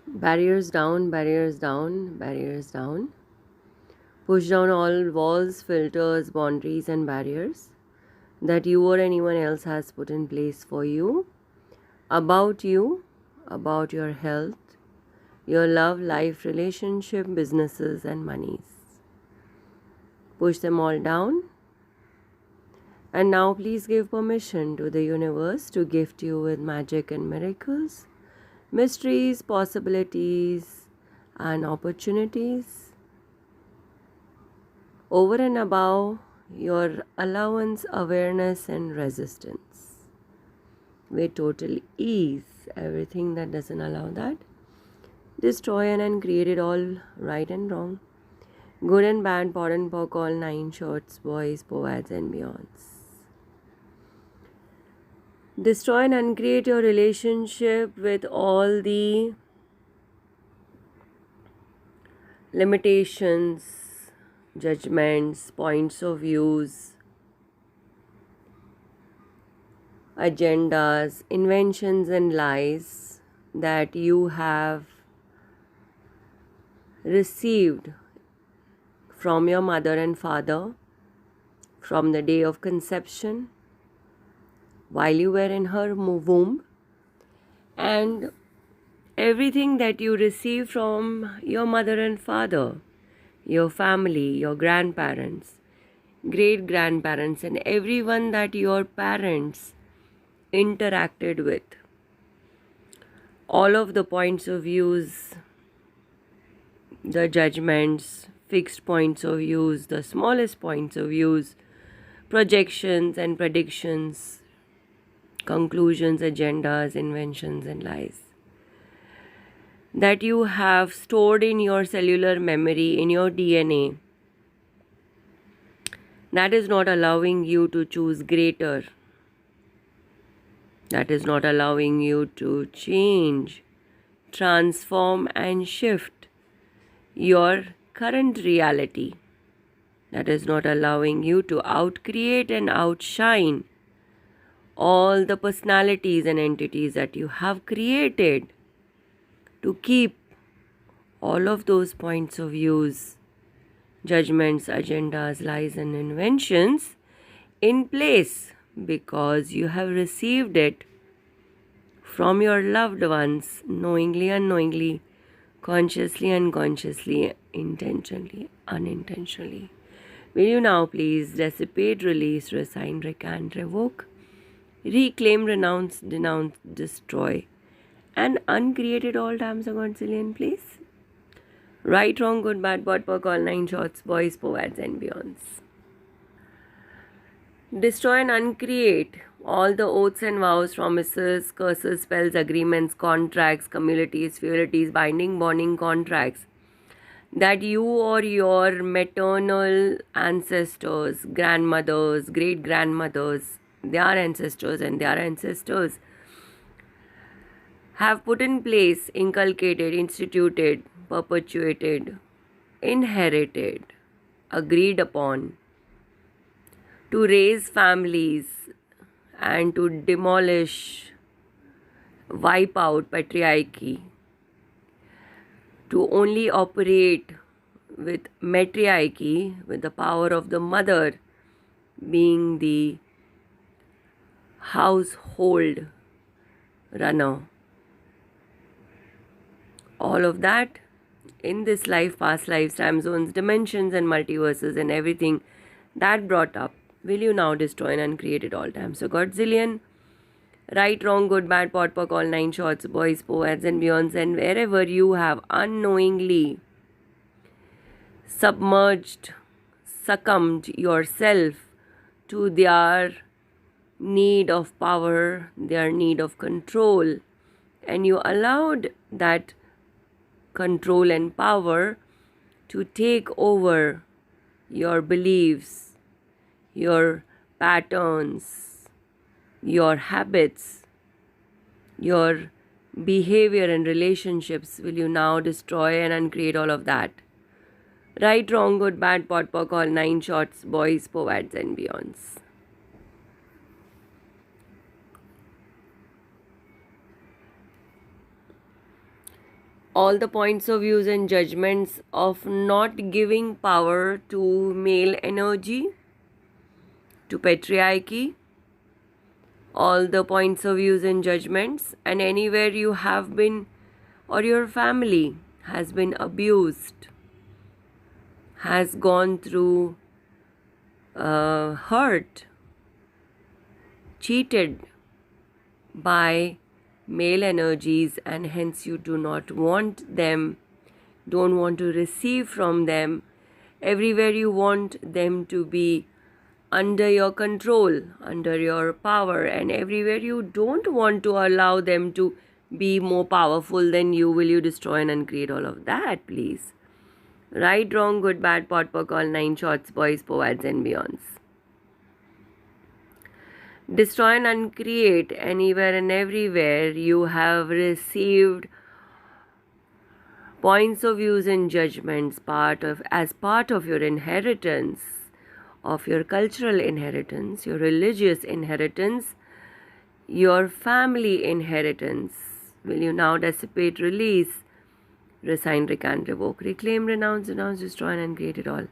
Barriers down, barriers down, barriers down. Push down all walls, filters, boundaries, and barriers that you or anyone else has put in place for you, about your health, your love, life, relationship, businesses, and monies. Push them all down. And now, please give permission to the universe to gift you with magic and miracles, mysteries, possibilities, and opportunities over and above your allowance, awareness, and resistance. With total ease, everything that doesn't allow that, destroy and uncreate it all, right and wrong, good and bad, pot and pock, all nine shorts, boys, POVADS, and beyonds. Destroy and uncreate your relationship with all the limitations, judgments, points of views, agendas, inventions, and lies that you have received from your mother and father from the day of conception, while you were in her womb, and everything that you receive from your mother and father, your family, your grandparents, great grandparents, and everyone that your parents interacted with. All of the points of views, the judgments, fixed points of views, the smallest points of views, projections and predictions, conclusions, agendas, inventions, and lies that you have stored in your cellular memory, in your DNA, that is not allowing you to choose greater, that is not allowing you to change, transform, and shift your current reality, that is not allowing you to outcreate and outshine all the personalities and entities that you have created to keep all of those points of views, judgments, agendas, lies, and inventions in place, because you have received it from your loved ones, knowingly, unknowingly, consciously, unconsciously, intentionally, unintentionally. Will you now please dissipate, release, resign, recant, revoke, reclaim, renounce, denounce, destroy, and uncreate it all times a godzillion, please? Right, wrong, good, bad, pot, pock, all nine shorts, boys, POVADS, and beyonds. Destroy and uncreate all the oaths and vows, promises, curses, spells, agreements, contracts, cumulatives, fealties, binding, bonding contracts that you or your maternal ancestors, grandmothers, great grandmothers, their ancestors and their ancestors have put in place, inculcated, instituted, perpetuated, inherited, agreed upon to raise families and to demolish, wipe out patriarchy, to only operate with matriarchy, with the power of the mother being the household runner. All of that in this life, past lives, time zones, dimensions, and multiverses, and everything that brought up, will you now destroy and uncreate it all time? So, godzillion, right, wrong, good, bad, pot, pock, all nine shorts, boys, POVADS, and beyonds, and wherever you have unknowingly submerged, succumbed yourself to their need of power, their need of control, and you allowed that control and power to take over your beliefs, your patterns, your habits, your behavior and relationships, will you now destroy and uncreate all of that? Right, wrong, good, bad, pot, pock, all nine shorts, boys, POVADS, and beyonds. all the points of views and judgments of not giving power to male energy, to patriarchy, all the points of views and judgments, and anywhere you have been or your family has been abused, has gone through hurt, cheated by male energies, and hence you do not want them, don't want to receive from them. Everywhere you want them to be under your control, under your power, and everywhere you don't want to allow them to be more powerful than you, will you destroy and uncreate all of that, please? Right, wrong, good, bad, pot, pock, all 9 shorts, boys, POVADS and beyonds. Destroy and uncreate anywhere and everywhere you have received points of views and judgments as part of your inheritance, of your cultural inheritance, your religious inheritance, your family inheritance. Will you now dissipate, release, resign, recant, revoke, reclaim, renounce, destroy and uncreate it all?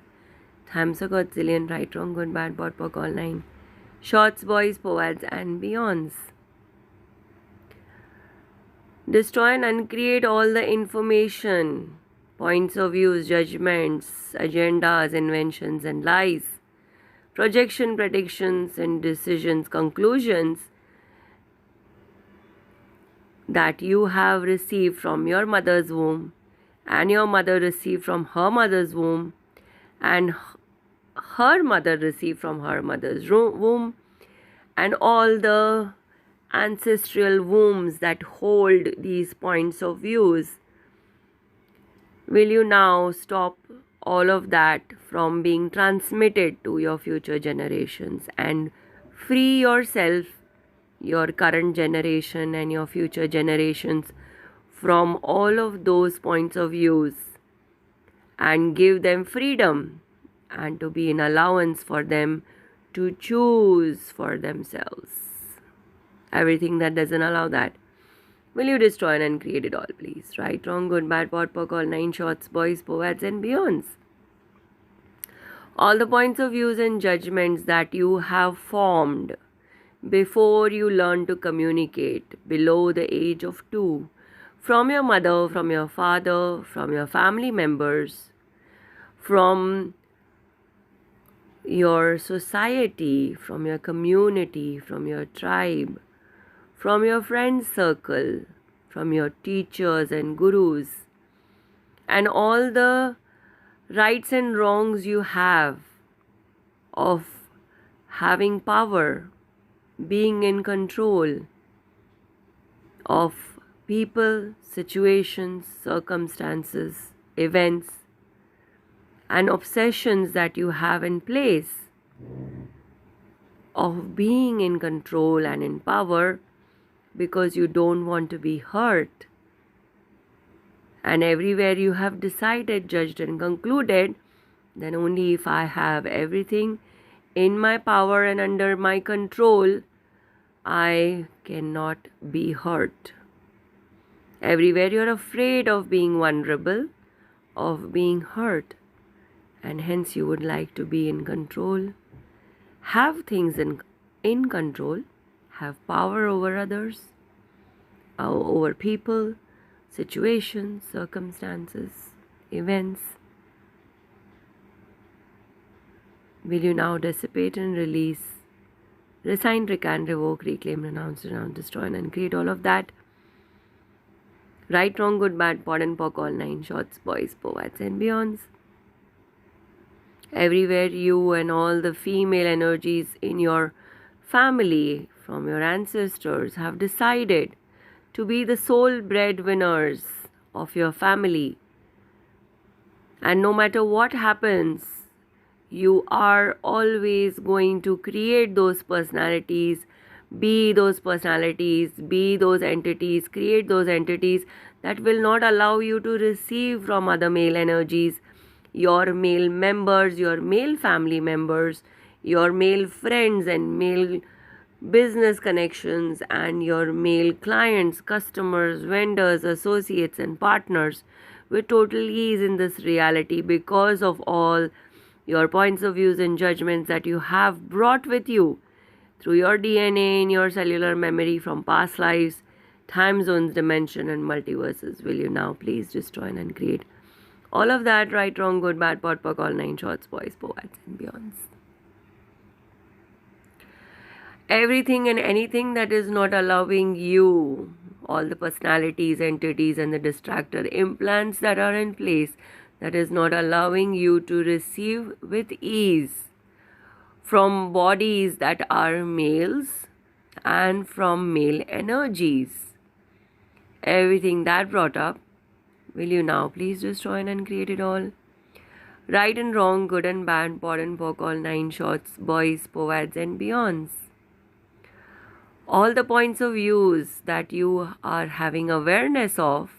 Times a godzillion, right, wrong, good, bad, pot, pock, all 9 shorts, boys, POVADS and beyonds. Destroy and uncreate all the information, points of views, judgments, agendas, inventions and lies, projection, predictions and decisions, conclusions that you have received from your mother's womb, and your mother received from her mother's womb, and her mother received from her mother's womb, and all the ancestral wombs that hold these points of views. Will you now stop all of that from being transmitted to your future generations and free yourself, your current generation and your future generations from all of those points of views, and give them freedom and to be an allowance for them to choose for themselves? Everything that doesn't allow that, will you destroy and uncreate it all, please? Right, wrong, good, bad, pot, pock, all 9 shorts, boys, POVADS and beyonds. All the points of views and judgments that you have formed before you learn to communicate below the age of 2, from your mother, from your father, from your family members, from your society, from your community, from your tribe, from your friend circle, from your teachers and gurus, and all the rights and wrongs you have of having power, being in control of people, situations, circumstances, events, and obsessions that you have in place of being in control and in power because you don't want to be hurt. And everywhere you have decided, judged and concluded, then only if I have everything in my power and under my control, I cannot be hurt. Everywhere you're afraid of being vulnerable, of being hurt, and hence you would like to be in control, have things in control, have power over others, over people, situations, circumstances, events. Will you now dissipate and release, resign, recant, revoke, reclaim, renounce, destroy and uncreate all of that? Right, wrong, good, bad, pot and pock, all 9 shorts, boys, POVADS and beyonds. Everywhere you and all the female energies in your family from your ancestors have decided to be the sole breadwinners of your family, and no matter what happens, you are always going to create those personalities, be those personalities, be those entities, create those entities that will not allow you to receive from other male energies, your male members, your male family members, your male friends and male business connections, and your male clients, customers, vendors, associates, and partners with total ease in this reality because of all your points of views and judgments that you have brought with you through your DNA in your cellular memory from past lives, time zones, dimension, and multiverses. Will you now please destroy and uncreate all of that? Right, wrong, good, bad, pot, pock, all 9 shorts, boys, POVADS, and beyonds. Everything and anything that is not allowing you, all the personalities, entities, and the distractor implants that are in place, that is not allowing you to receive with ease from bodies that are males and from male energies. Everything that brought up, will you now please destroy and uncreate it all? Right and wrong, good and bad, pot and pock, all 9 shorts, boys, POVADS, and beyonds. All the points of views that you are having awareness of,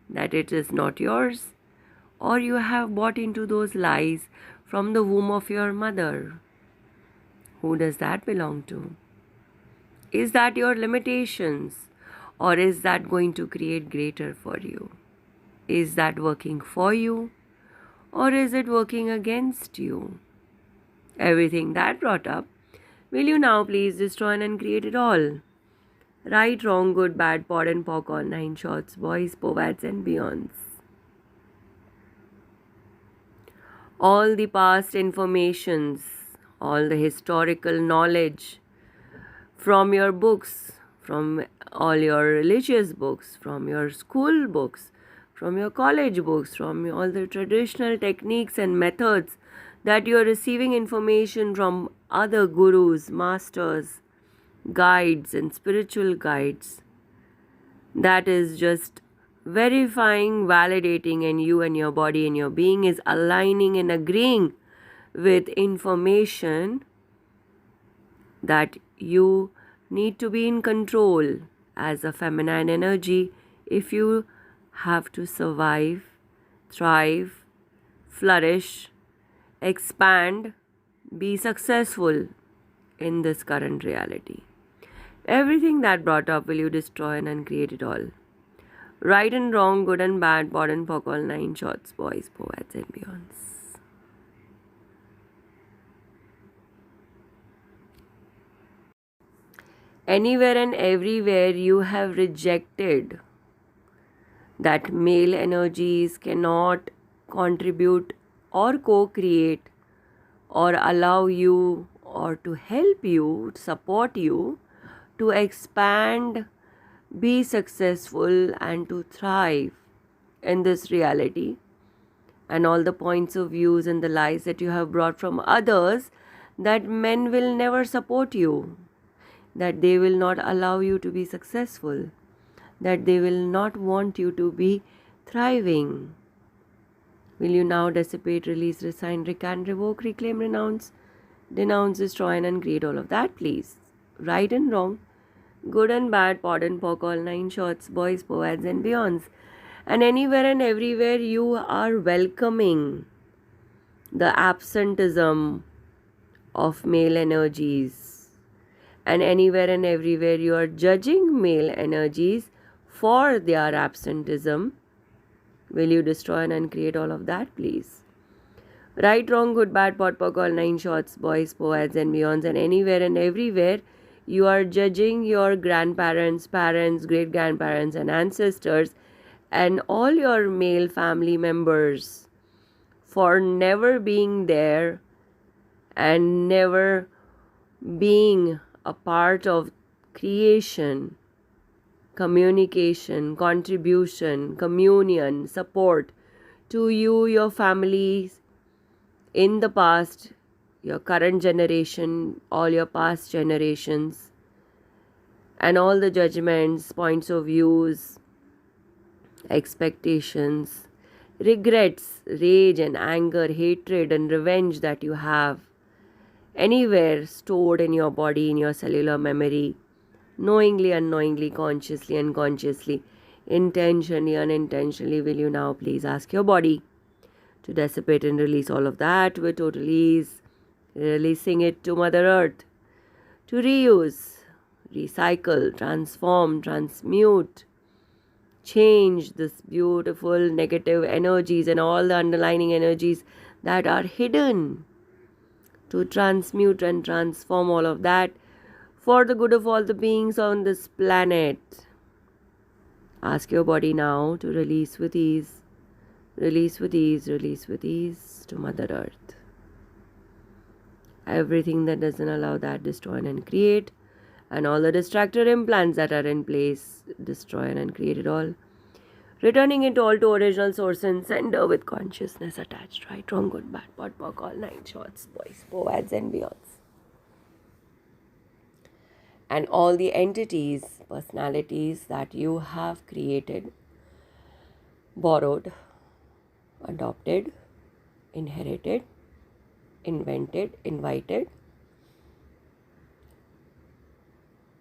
that it is not yours, or you have bought into those lies from the womb of your mother. Who does that belong to? Is that your limitations, or is that going to create greater for you? Is that working for you, or is it working against you? Everything that brought up, will you now please destroy and uncreate it all? Right, wrong, good, bad, pot and pock, all 9 shorts, boys, POVADS, and beyonds. All the past informations, all the historical knowledge from your books, from all your religious books, from your school books, from your college books, from all the traditional techniques and methods that you are receiving information from other gurus, masters, guides, and spiritual guides. That is just verifying, validating, and you and your body and your being is aligning and agreeing with information that you need to be in control as a feminine energy if you have to survive, thrive, flourish, expand, be successful in this current reality. Everything that brought up, will you destroy and uncreate it all? Right and wrong, good and bad, pot and pock, all 9 shorts, boys, POVADS, and beyonds. Anywhere and everywhere you have rejected that male energies cannot contribute or co-create or allow you or to help you, support you to expand, be successful, and to thrive in this reality, and all the points of views and the lies that you have brought from others, that men will never support you, that they will not allow you to be successful, that they will not want you to be thriving. Will you now dissipate, release, resign, recant, revoke, reclaim, renounce, denounce, destroy, and uncreate all of that, please? Right and wrong, good and bad, pot and pock, all 9 shorts, boys, POVADS, and beyonds. And anywhere and everywhere you are welcoming the absenteeism of male energies, and anywhere and everywhere you are judging male energies for their absenteeism, will you destroy and uncreate all of that, please? Right, wrong, good, bad, pot, pock, all 9 shorts, boys, POVADS, and beyonds. And anywhere and everywhere you are judging your grandparents, parents, great-grandparents, and ancestors, and all your male family members for never being there and never being a part of creation, communication, contribution, communion, support to you, your families in the past, your current generation, all your past generations, and all the judgments, points of views, expectations, regrets, rage and anger, hatred and revenge that you have anywhere stored in your body, in your cellular memory, knowingly, unknowingly, consciously, unconsciously, intentionally, unintentionally, will you now please ask your body to dissipate and release all of that with total ease, releasing it to Mother Earth, to reuse, recycle, transform, transmute, change this beautiful negative energies and all the underlying energies that are hidden, to transmute and transform all of that for the good of all the beings on this planet. Ask your body now to release with ease, release with ease, release with ease to Mother Earth. Everything that doesn't allow that, destroy and uncreate. And all the distractor implants that are in place, destroy and uncreate it all. Returning it all to original source and sender with consciousness attached. Right, wrong, good, bad, pot, pock, all 9 shots, boys, POVADS and beyonds. And all the entities, personalities that you have created, borrowed, adopted, inherited, invented, invited,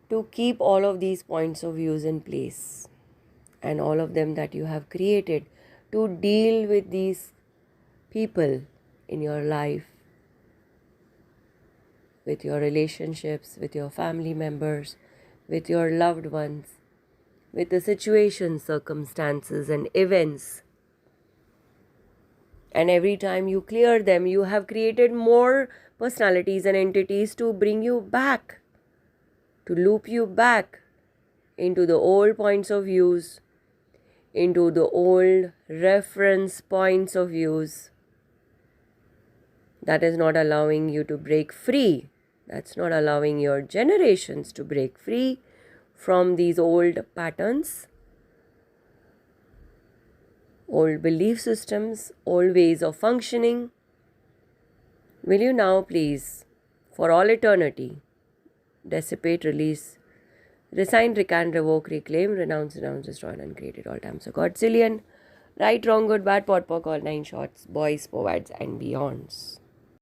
to keep all of these points of views in place, and all of them that you have created to deal with these people in your life, with your relationships, with your family members, with your loved ones, with the situations, circumstances and events. And every time you clear them, you have created more personalities and entities to bring you back, to loop you back into the old points of views, into the old reference points of views. That is not allowing you to break free. That's not allowing your generations to break free from these old patterns, old belief systems, old ways of functioning. Will you now please, for all eternity, dissipate, release, resign, recant, revoke, reclaim, renounce, destroy, and uncreate it all times. So Godzillion, right, wrong, good, bad, pot, pock, all 9 shots, boys, POVADS and beyonds.